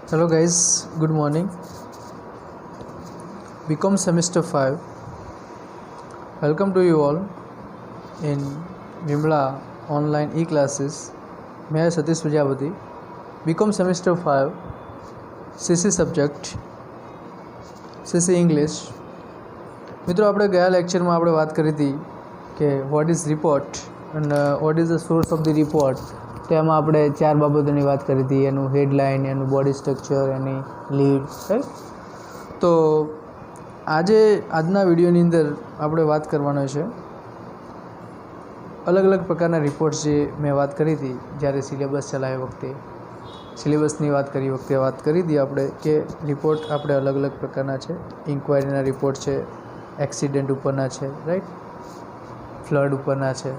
Hello guys, good morning. BCom semester 5. Welcome to you all in Vimla online e-classes. मैं Satish Prajapati. BCom semester 5 CC subject CC English. મિત્રો આપણે ગયા લેક્ચરમાં આપણે વાત કરી હતી કે વોટ ઇઝ રિપોર્ટ અને what is the source of the report. તેમાં આપણે 4 બાબતોની વાત કરી હતી, એનું હેડલાઇન, એનું બોડી સ્ટ્રક્ચર, એની લીડ, રાઈટ. તો આજના વિડીયોની અંદર આપણે વાત કરવાનો છે અલગ અલગ પ્રકારના રિપોર્ટ્સ જે મેં વાત કરી હતી જ્યારે સિલેબસ ચલાવ્યા વખતે, સિલેબસની વાત કરી વખતે વાત કરી હતી આપણે કે રિપોર્ટ આપણે અલગ અલગ પ્રકારના છે. ઇન્ક્વાયરીના રિપોર્ટ છે, એક્સિડન્ટ ઉપરના છે, રાઈટ, ફ્લડ ઉપરના છે,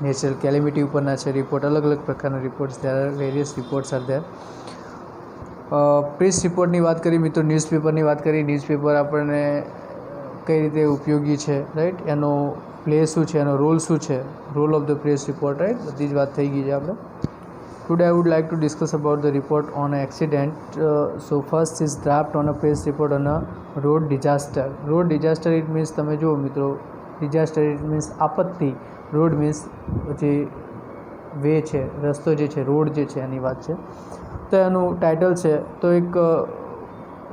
નેચરલ કેલેમિટી ઉપરના છે રિપોર્ટ. અલગ અલગ પ્રકારના reports, there are various reports are there. Press રિપોર્ટની વાત કરી મિત્રો, ન્યૂઝપેપરની વાત કરી. ન્યૂઝપેપર આપણને કઈ રીતે ઉપયોગી છે, રાઈટ, એનો પ્લે શું છે, એનો રોલ શું છે, role of the press report, right, બધી જ વાત થઈ ગઈ છે આપણે. Today I would like to discuss about the report on an accident. So first is draft on a press report on a road disaster. Road disaster it means, તમે જુઓ મિત્રો, disaster it means આપત્તિ. Road means જે way છે, રસ્તો જે છે, road જે છે એની વાત છે. તો એનું ટાઇટલ છે, તો એક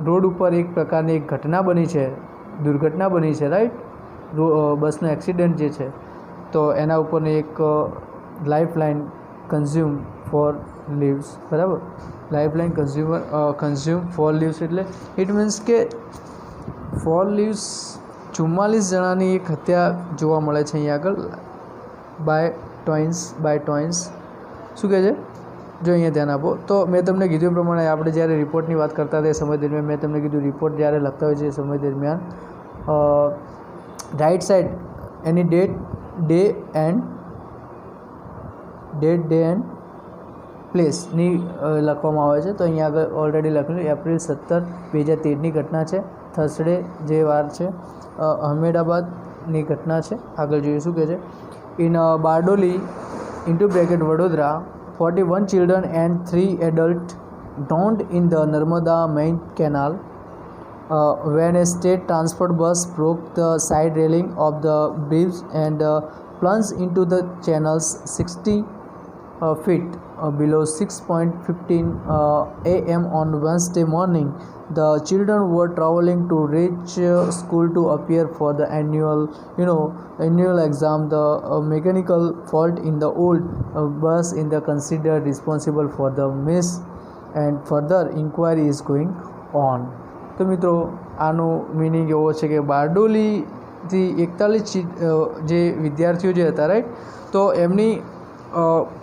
રોડ ઉપર એક પ્રકારની એક ઘટના બની છે, દુર્ઘટના બની છે, રાઈટ, બસનો એક્સિડન્ટ જે છે, તો એના ઉપરની એક લાઇફલાઇન કન્ઝ્યુમ ફોર લીવ્સ, બરાબર. લાઇફલાઇન કન્ઝ્યુમ ફોર લીવ્સ એટલે ઇટ મીન્સ કે ફોર લીવ્સ 44 જણાની એક હત્યા જોવા મળે છે અહીંયા આગળ બાય ટોઇન્સ. શું કહે છે જો અહીંયા ધ્યાન આપો. તો મેં તમને કીધું પ્રમાણે આપણે જ્યારે રિપોર્ટની વાત કરતા હતા એ સમય દરમિયાન મેં તમને કીધું રિપોર્ટ જ્યારે લખતા હોય છે એ સમય દરમિયાન રાઇટ સાઇડ એની ડે એન્ડ પ્લેસની લખવામાં આવે છે. તો અહીંયા આગળ ઓલરેડી લખેલું એપ્રિલ 17, 2013ની ઘટના છે. થર્સડે જે વાર છે, અહમેદાબાદની ઘટના છે. આગળ જોઈએ શું કહે છે. In Bardoli into bracket Vadodara 41 children and 3 adults drowned in the Narmada main canal when a state transport bus broke the side railing of the bridge and plunged into the channels 60 feet below 6:15 a.m. on Wednesday morning. The children were traveling to reach school to appear for the annual exam. The mechanical fault in the old bus is considered responsible for the miss and further inquiry is going on. તો મિત્રો આનો meaning એવો છે કે બારડોલીથી 41 જે વિદ્યાર્થીઓ જે હતા, રાઈટ, તો એમની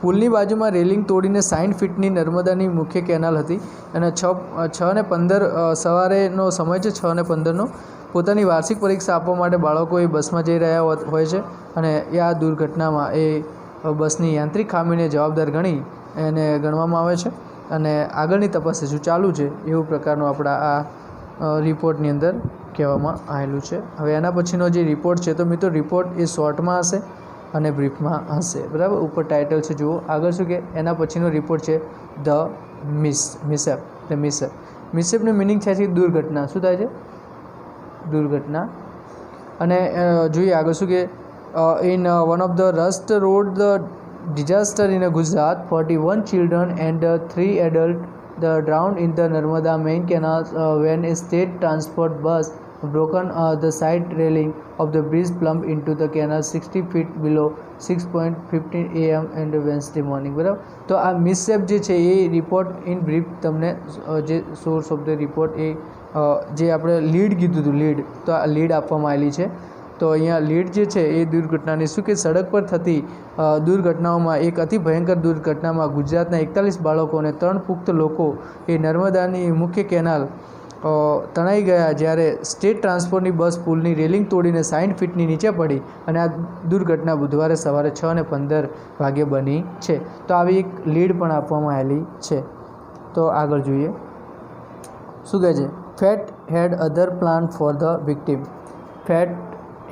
પુલની બાજુમાં રેલિંગ તોડીને 60 ફીટની નર્મદાની મુખ્ય કેનાલ હતી અને 6:15 સવારેનો સમય છે, 6:15નો. પોતાની વાર્ષિક પરીક્ષા આપવા માટે બાળકો એ બસમાં જઈ રહ્યા હોય છે અને આ દુર્ઘટનામાં એ બસની યાંત્રિક ખામીને જવાબદાર ગણવામાં આવે છે અને આગળની તપાસ હજુ ચાલુ છે, એવું પ્રકારનું આપણા આ રિપોર્ટની અંદર કહેવામાં આવેલું છે. હવે એના પછીનો જે રિપોર્ટ છે, તો મિત્રો રિપોર્ટ એ શોર્ટમાં હશે અને બ્રીફમાં હશે, બરાબર. ઉપર ટાઇટલ છે જુઓ. આગળ શું કે એના પછીનો રિપોર્ટ છે ધ મિસએપની મિનિંગ છે દુર્ઘટના. શું થાય છે? દુર્ઘટના. અને જોઈએ આગળ શું કે in one of the rust road the disaster in Gujarat 41 children and 3 adults drowned in the Narmada main canal when a state transport bus broken the side railing of the bridge plumped into the canal 60 feet below 6:15 a.m. and Wednesday morning, બરાબર. તો આ મિસશેપ જે છે એ report in brief તમને જે source of the report એ જે આપણે lead કીધું હતું, લીડ, તો આ લીડ આપવામાં આવેલી છે. તો અહીંયા લીડ જે છે એ દુર્ઘટનાની શું કે સડક પર થતી દુર્ઘટનાઓમાં એક અતિ ભયંકર દુર્ઘટનામાં ગુજરાતના 41 બાળકો અને 3 પુખ્ત લોકો એ નર્મદાની મુખ્ય કેનાલ તણાઈ ગયા જ્યારે સ્ટેટ ટ્રાન્સપોર્ટની બસ પુલની રેલિંગ તોડીને 60 ફીટની નીચે પડી અને આ દુર્ઘટના બુધવારે સવારે 6:15 વાગે બની છે. તો આવી એક લીડ પણ આપવામાં આવેલી છે. તો આગળ જોઈએ શું કહે છે. Fate had other plan for the victim. Fate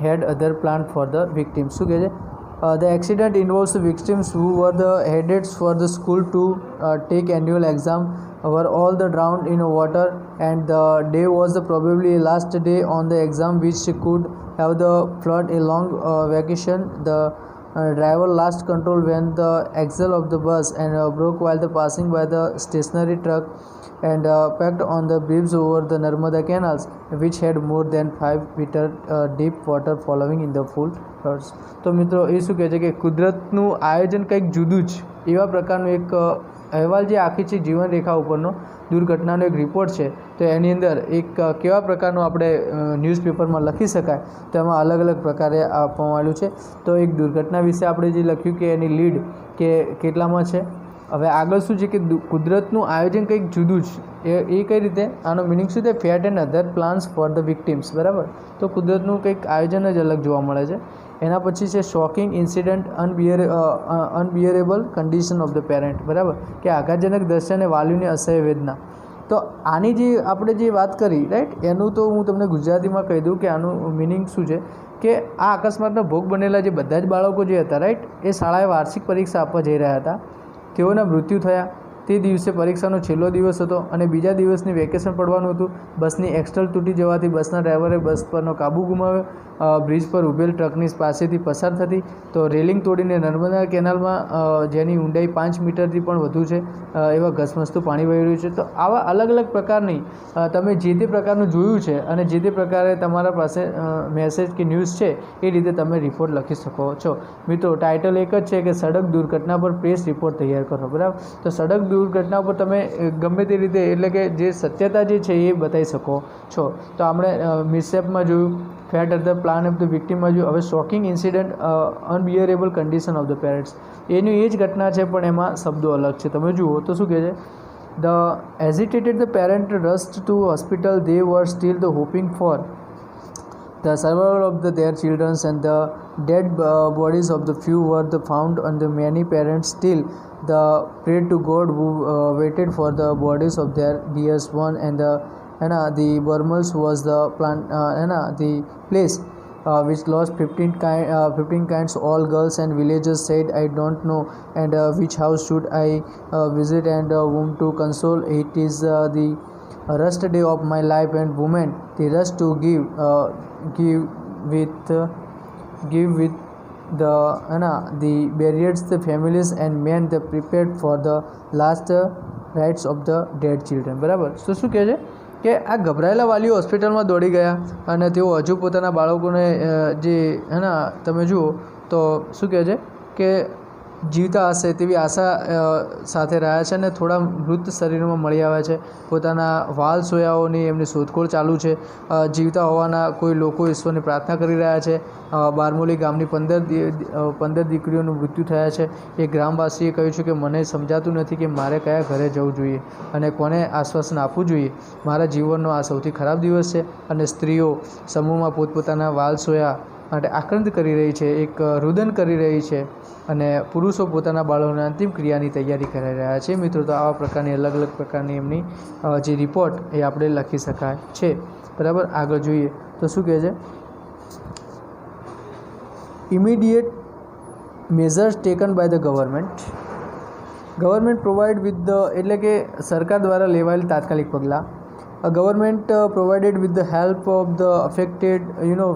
had other plan for the victim. શું કહે છે? The accident involves the victims who were the headed for the school to take annual exam were all the drowned in water, and the day was the probably last day on the exam, which could have the flood a long vacation. The driver lost control when the axle of the bus and broke while the passing by the stationary truck and packed on the bridge over the Narmada canals, which had more than 5 meter deep water following in the full floods. તો મિત્રો એ શું કહે છે કે કુદરતનું આયોજન કંઈક જુદું જ એવા પ્રકારનું એક અહેવાલ જે આખી છે જીવનરેખા ઉપરનો દુર્ઘટનાનો એક રિપોર્ટ છે, તો એની અંદર એક કેવા પ્રકારનું આપણે ન્યૂઝપેપરમાં લખી શકાય, તો એમાં અલગ અલગ પ્રકારે આપવામાં આવેલું છે. તો એક દુર્ઘટના વિશે આપણે જે લખ્યું કે એની લીડ કે કેટલામાં છે. હવે આગળ શું છે કે કુદરતનું આયોજન કંઈક જુદું જ એ કઈ રીતે, આનો મિનિંગ શું છે, fat and other plans for the victims, બરાબર. તો કુદરતનું કંઈક આયોજન જ અલગ જોવા મળે છે. એના પછી છે shocking incident unbearable condition of the parent, બરાબર, કે આઘાતજનક દ્રશ્ય અને વાલીઓની અસહ્ય વેદના. તો આની જે આપણે જે વાત કરી, રાઈટ, એનું તો હું તમને ગુજરાતીમાં કહી દઉં કે આનું મિનિંગ શું છે કે આ અકસ્માતનો ભોગ બનેલા જે બધા જ બાળકો જે હતા, રાઈટ, એ શાળાએ વાર્ષિક પરીક્ષા આપવા જઈ રહ્યા હતા. તેઓના મૃત્યુ થયા. તે દિવસે પરીક્ષાનો છેલ્લો દિવસ હતો અને બીજા દિવસની વેકેશન પડવાનું હતું. બસની એક્સલ તૂટી જવાથી બસના ડ્રાઈવરે બસ પરનો કાબુ ગુમાવ્યો. બ્રિજ પર ઊભેલ ટ્રકની પાસેથી પસાર થતી તો રેલિંગ તોડીને નર્મદા કેનાલમાં જેની ઊંડાઈ 5 મીટરથી પણ વધુ છે એવા ઘસમસતું પાણી વહી રહ્યું છે. તો આવા અલગ અલગ પ્રકારની તમે જે તે પ્રકારનું જોયું છે અને જે તે પ્રકારે તમારા પાસે મેસેજ કે ન્યૂઝ છે એ રીતે તમે રિપોર્ટ લખી શકો છો. મિત્રો ટાઇટલ એક જ છે કે સડક દુર્ઘટના પર પ્રેસ રિપોર્ટ તૈયાર કરો, બરાબર. તો સડક દુર્ઘટના પર તમે ગમે તે રીતે એટલે કે જે સત્યતા જે છે એ બતાવી શકો છો. તો આપણે મિસશેપમાં જોયું, fate at the plan of the વિક્ટિમમાં જોયું. હવે shocking incident unbearable condition of the parents, એની એ જ ઘટના છે પણ એમાં શબ્દો અલગ છે. તમે જુઓ તો શું કહે છે, the hesitated the parent rushed to hospital. They were still hoping for the survival of their children, and the dead bodies of the few were found, and the many parents still prayed to God, who waited for the bodies of their dearest one. And the Burmals was the place which lost 15 kinds. All girls and villagers said, I don't know, and which house should I visit, and whom to console. It is the rust day of my life, and women the rust to give with the burials, the families, and men the prepared for the last rites of the dead children, બરાબર. તો શું કહે છે કે આ ગભરાયેલા વાલીઓ હોસ્પિટલમાં દોડી ગયા અને તેઓ હજુ પોતાના બાળકોને જે તમે જુઓ તો શું કહે છે કે જીવતા હશે તેવી આશા સાથે રહ્યા છે અને થોડા મૃત શરીરમાં મળી આવ્યા છે. પોતાના વાલ સોયાઓની એમની શોધખોળ ચાલુ છે. જીવતા હોવાના કોઈ લોકો ઈશ્વરની પ્રાર્થના કરી રહ્યા છે. બારમોલી ગામની 15 દીકરીઓનું મૃત્યુ થયા છે. એક ગ્રામવાસીએ કહ્યું છે કે મને સમજાતું નથી કે મારે કયા ઘરે જવું જોઈએ અને કોને આશ્વાસન આપવું જોઈએ. મારા જીવનનો આ સૌથી ખરાબ દિવસ છે. અને સ્ત્રીઓ સમૂહમાં પોતપોતાના વાલ સોયા માટે આક્રંદ કરી રહી છે, એક રુદન કરી રહી છે, અને પુરુષો પોતાના બાળકોની અંતિમ ક્રિયાની તૈયારી કરી રહ્યા છે. મિત્રો તો આવા પ્રકારની અલગ અલગ પ્રકારની એમની જે રિપોર્ટ એ આપણે લખી શકાય છે, બરાબર. આગળ જોઈએ તો શું કહે છે, immediate measures taken by the government provide with the, એટલે કે સરકાર દ્વારા લેવાયેલ તાત્કાલિક પગલાં. Government provided with the help of the affected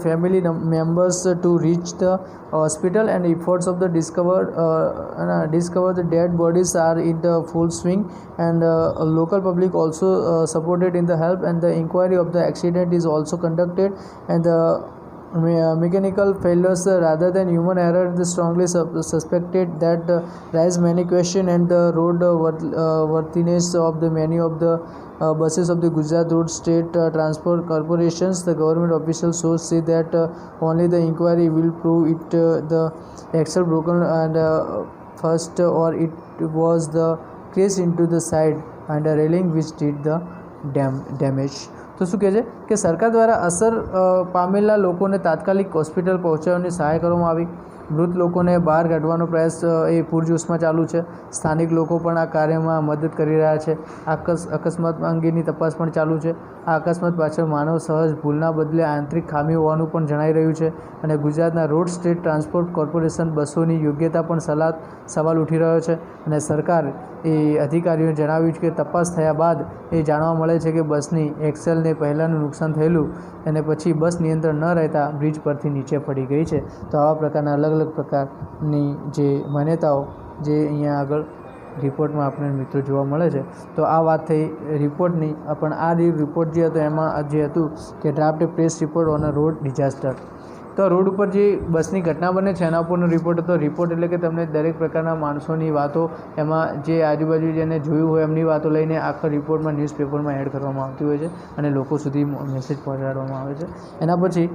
family members to reach the hospital, and efforts of the discover the dead bodies are in the full swing, and local public also supported in the help, and the inquiry of the accident is also conducted, and the mechanical failures rather than human error is strongly suspected that raise many questions, and the road worthiness of the many of the buses of the Gujarat Road State Transport Corporations. The government official source say that only the inquiry will prove it the axle broken and first, or it was the crash into the side and a railing which did the damage. તો શું કહે છે કે સરકાર દ્વારા અસર પામેલા લોકોને તાત્કાલિક હોસ્પિટલ પહોંચાડવાની સહાય કરવામાં આવી. મૃત લોકોને બહાર કાઢવાનો પ્રયાસ એ પૂરજોશમાં ચાલુ છે. સ્થાનિક લોકો પણ આ કાર્યમાં મદદ કરી રહ્યા છે. અકસ્માત અંગેની તપાસ પણ ચાલુ છે. આ અકસ્માત પાછળ માનવ સહજ ભૂલના બદલે આંતરિક ખામી હોવાનું પણ જણાઈ રહ્યું છે. અને ગુજરાતના રોડ સ્ટેટ ટ્રાન્સપોર્ટ કોર્પોરેશન બસોની યોગ્યતા પણ સવાલ ઉઠી રહ્યો છે. અને સરકાર એ અધિકારીઓએ જણાવ્યું છે કે તપાસ થયા બાદ એ જાણવા મળે છે કે બસની એક્સેલને પહેલાંનું નુકસાન થયેલું અને પછી બસ નિયંત્રણ ન રહેતા બ્રિજ પરથી નીચે પડી ગઈ છે. તો આવા પ્રકારના અલગ અલગ પ્રકારની જે માન્યતાઓ જે અહીંયા આગળ રિપોર્ટમાં આપણે મિત્રો જોવા મળે છે. તો આ વાત થઈ રિપોર્ટની. પણ આ રિપોર્ટ જે હતો એમાં જે હતું કે draft press report on a road disaster. તો રોડ ઉપર જે બસની ઘટના બને છે એના ઉપરનો રિપોર્ટ હતો. રિપોર્ટ એટલે કે તમને દરેક પ્રકારના માણસોની વાતો, એમાં જે આજુબાજુ જેને જોયું હોય એમની વાતો લઈને આખા રિપોર્ટમાં ન્યૂઝપેપરમાં એડ કરવામાં આવતી હોય છે અને લોકો સુધી મેસેજ પહોંચાડવામાં આવે છે. એના પછી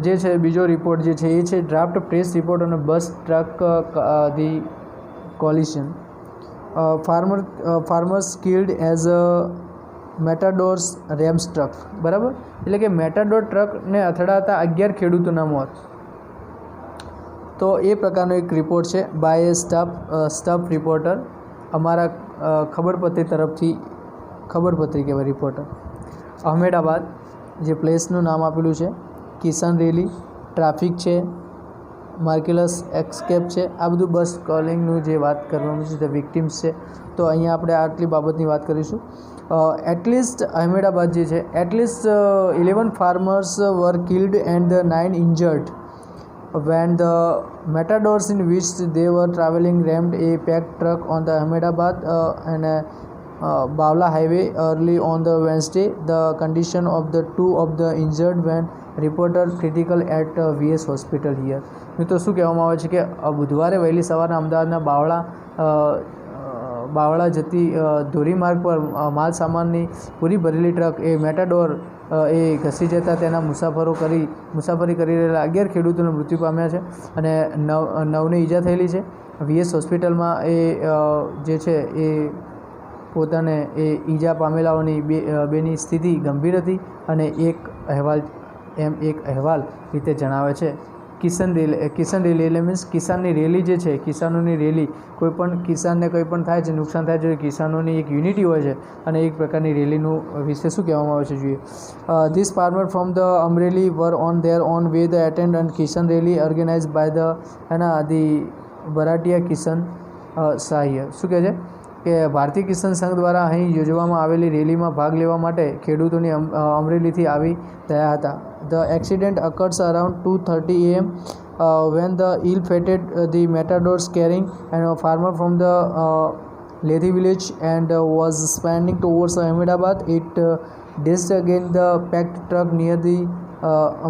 જે છે બીજો રિપોર્ટ જે છે એ છે ડ્રાફ્ટ પ્રેસ રિપોર્ટ અને bus truck the collision. farmers killed as a matadors rams truck. બરાબર, એટલે કે મેટાડોર ટ્રકને અથડાતા 11 ખેડૂતોના મોત. તો એ પ્રકારનો એક રિપોર્ટ છે બાય સ્ટાફ રિપોર્ટર, અમારા ખબરપત્રી તરફથી, ખબરપત્રી કહેવાય રિપોર્ટર. અહમેદાબાદ જે પ્લેસનું નામ આપેલું છે, કિસાન રેલી, ટ્રાફિક છે, માર્કેલસ એસ્કેપ છે. આ બધું બસ કોલિંગનું જે વાત કરવામાં છે તે વિક્ટિમ્સ છે. તો અહીંયા આપણે આટલી બાબતની વાત કરીશું. એટલીસ્ટ અહમેદાબાદ જે છે, at least 11 farmers were killed and 9 injured when the matadors in which they were traveling rammed a packed truck on the Ahmedabad and Bawla highway early on the Wednesday. The condition of the two of the injured when reported critical at VS hospital here. મિત્રો શું કહેવામાં આવે છે કે બુધવારે વહેલી સવારના અમદાવાદના બાવળા જતી ધોરીમાર્ગ પર માલ સામાનની પૂરી ભરેલી ટ્રક એ મેટાડોર એ ઘસી જતાં તેના મુસાફરી કરી રહેલા 11 ખેડૂતોનું મૃત્યુ પામ્યા છે અને 9ને ઈજા થયેલી છે. VS હોસ્પિટલમાં એ જે છે એ પોતાને એ ઈજા પામેલાઓની બેની સ્થિતિ ગંભીર હતી અને એક અહેવાલ રીતે જણાવે છે. કિસાન રેલી એટલે મીન્સ કિસાનની રેલી જે છે, કિસાનોની રેલી, કોઈપણ કિસાનને કંઈ પણ થાય છે, નુકસાન થાય છે, કિસાનોની એક યુનિટી હોય છે અને એક પ્રકારની રેલીનું વિશે શું કહેવામાં આવે છે જોઈએ. This farmer from the Amreli were on their on way the attend and Kisan rally organise by the Bharatiya Kisan Sangh. શું કહે છે કે ભારતીય કિસાન સંઘ દ્વારા અહીં યોજવામાં આવેલી રેલીમાં ભાગ લેવા માટે ખેડૂતોની અમરેલીથી આવી રહ્યા હતા. The accident occurs around 2:30 a.m. When the ill-fated the matadors carrying and a farmer from the Lethi village and was sprinting towards Ahmedabad. It dashed against the packed truck near the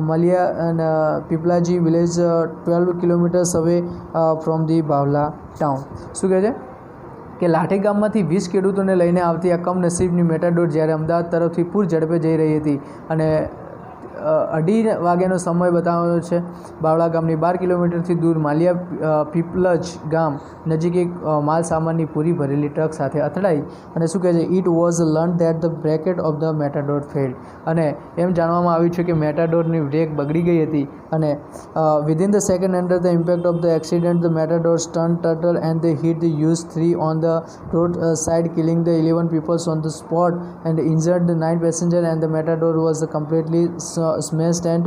Malia and Piplaji village 12 kilometers away from the Bawla town. શું કહે છે કે લાઠી ગામમાંથી 20 ખેડૂતોને લઈને આવતી આ કમનસીબની Matador જ્યારે અમદાવાદ તરફથી પૂર ઝડપે જઈ રહી હતી અને 2:30 વાગ્યાનો સમય બતાવ્યો છે. બાવળા ગામની 12 કિલોમીટરથી દૂર માલિયા પીપલજ ગામ નજીક એક માલ સામાનની પૂરી ભરેલી ટ્રક સાથે અથડાઈ અને શું કહે છે it was learn that the bracket of the Matador failed. અને એમ જાણવામાં આવ્યું છે કે મેટાડોરની બ્રેક બગડી ગઈ હતી અને within the second under the impact of the accident the Matador turn turtle and the hit the use 3 on the road side killing the 11 peoples on the spot and injured the 9 passenger and the Matador was completely smashed and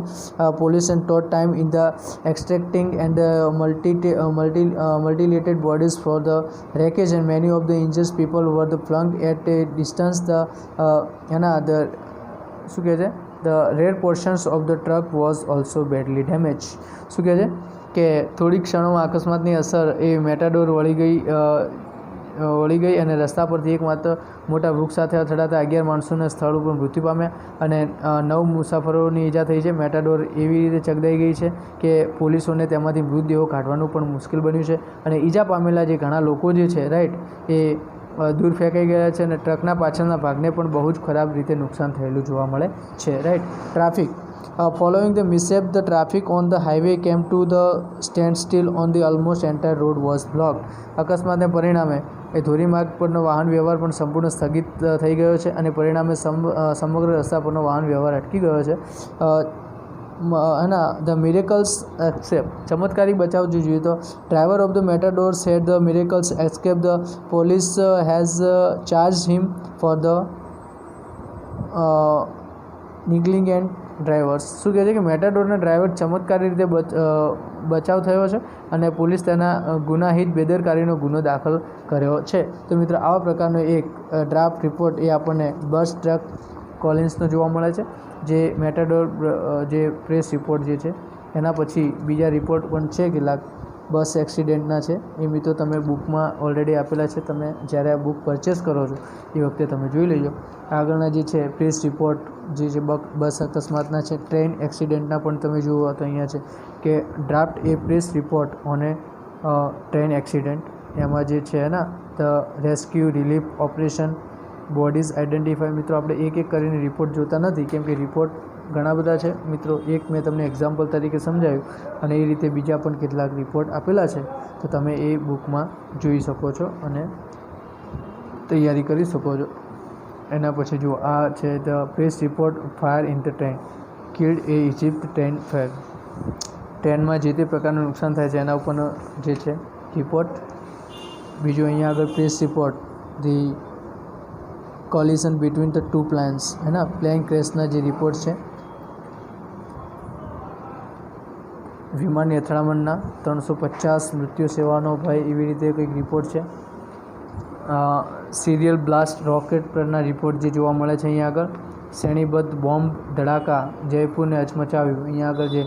police and took time in the extracting and mutilated bodies for the wreckage and many of the injured people were the flung at a distance. શું કહે છે the rear portions of the truck was also badly damaged. શું કહે છે કે થોડી ક્ષણોમાં અકસ્માતની અસર એ મેટાડોર વળી ગઈ અને રસ્તા પરથી એકમાત્ર મોટા વૃક્ષ સાથે અથડાતા 11 માણસોના સ્થળ ઉપર મૃત્યુ પામ્યા અને 9 મુસાફરોની ઈજા થઈ છે. મેટાડોર એવી રીતે ચગદાઈ ગઈ છે કે પોલીસોને તેમાંથી મૃતદેહો કાઢવાનું પણ મુશ્કેલ બન્યું છે અને ઈજા પામેલા જે ઘણા લોકો જે છે રાઈટ એ દૂર ફેંકાઈ ગયા છે અને ટ્રકના પાછળના ભાગને પણ બહુ જ ખરાબ રીતે નુકસાન થયેલું જોવા મળે છે. Right. Traffic. Following the mishap, the traffic on the highway came to the standstill on the almost entire road was blocked. અકસ્માતને પરિણામે એ ધોરીમાર્ગ પરનો વાહન વ્યવહાર પણ સંપૂર્ણ સ્થગિત થઈ ગયો છે અને પરિણામે સમગ્ર રસ્તા પરનો વાહન વ્યવહાર અટકી ગયો છે. ધ મિરેકલ્સ એસ્કેપ, ચમત્કારિક બચાવ જો જોઈએ તો driver of the matador said the miracles escape, the police has charge him for the niggling and drivers. શું કહે છે કે મેટાડોરના ડ્રાઈવર ચમત્કારી રીતે બચાવ થયો છે અને પોલીસ તેના ગુનાહિત બેદરકારીનો ગુનો દાખલ કર્યો છે. તો મિત્રો આવા પ્રકારનો એક ડ્રાફ્ટ રિપોર્ટ એ આપણને બસ ટ્રક કોલિન્સનો જોવા મળે છે, જે મેટાડોર જે પ્રેસ રિપોર્ટ જે છે. એના પછી બીજા રિપોર્ટ પણ છે કેટલાક બસ એક્સિડન્ટના છે, એ મિત્રો તમે બુકમાં ઓલરેડી આપેલા છે. તમે જ્યારે આ બુક પરચેસ કરો છો એ વખતે તમે જોઈ લેજો. આગળના જે છે પ્રેસ રિપોર્ટ જે છે બસ અકસ્માતના છે, ટ્રેન એક્સિડન્ટના પણ તમે જુઓ તો અહીંયા છે કે ડ્રાફ્ટ એ પ્રેસ રિપોર્ટ ઓને ટ્રેન એક્સિડન્ટ. એમાં જે છે ને the rescue relief operation, bodies identify. મિત્રો આપણે એક એક કરીને રિપોર્ટ જોતા નથી કેમ કે રિપોર્ટ ઘણા બધા છે મિત્રો. એક મેં તમને એક્ઝામ્પલ તરીકે સમજાવ્યું અને એ રીતે બીજા પણ કેટલાક રિપોર્ટ આપેલા છે, તો તમે એ બુકમાં જોઈ શકો છો અને તૈયારી કરી શકો છો. એના પછી જુઓ આ છે the press report fire in the train, killed A Egypt train fire. ટ્રેનમાં જે તે પ્રકારનું નુકસાન થાય છે એના ઉપરનો જે છે રિપોર્ટ. બીજું અહીંયા આગળ press report the collision between the two planes, હે ના, પ્લેન ક્રેશના જે રિપોર્ટ છે. વિમાનની અથડામણના 350 મૃત્યુ સેવાનો ભય, એવી રીતે કંઈક રિપોર્ટ છે. સિરિયલ બ્લાસ્ટ રોકેટ પરના રિપોર્ટ જે જોવા મળે છે અહીંયા આગળ. શ્રેણીબદ્ધ બોમ્બ ધડાકા જયપુરને હચમચાવ્યું. અહીંયા આગળ જે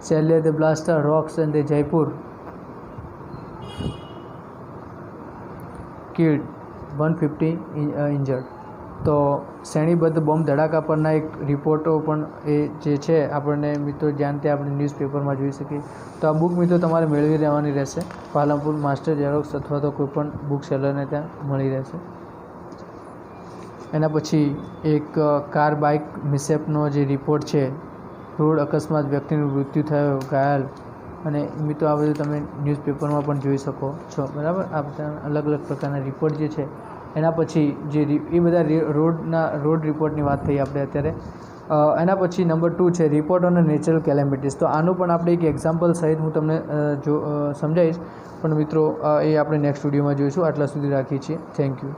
શેલ્ય the blaster rocks and the Jaipur killed 150 injured. તો શ્રેણીબદ્ધ બોમ્બ ધડાકા પરના એક રિપોર્ટો પણ એ જે છે આપણને મિત્રો ધ્યાનથી આપણે ન્યૂઝપેપરમાં જોઈ શકીએ. તો આ બુક મિત્રો તમારે મેળવી રહેવાની રહેશે. પાલનપુર માસ્ટર ઝેરોક્સ અથવા તો કોઈપણ બુક સેલરને ત્યાં મળી રહેશે. એના પછી એક કાર બાઇક મિસેપનો જે રિપોર્ટ છે, રોડ અકસ્માત, વ્યક્તિનું મૃત્યુ થયો, ઘાયલ. અને મિત્રો આ બધું તમે ન્યૂઝપેપરમાં પણ જોઈ શકો છો, બરાબર. આ બધા અલગ અલગ પ્રકારના રિપોર્ટ જે છે. એના પછી જે એ બધા રોડ રિપોર્ટની વાત થઈ આપણે અત્યારે. એના પછી નંબર 2 છે રિપોર્ટ ઓન નેચરલ કેલેમિટીઝ. તો આનું પણ આપણે એક એક્ઝામ્પલ સહિત હું તમને સમજાવીશ, પણ મિત્રો એ આપણે નેક્સ્ટ વિડીયોમાં જોઈશું. આટલા સુધી રાખીએ છીએ. Thank you.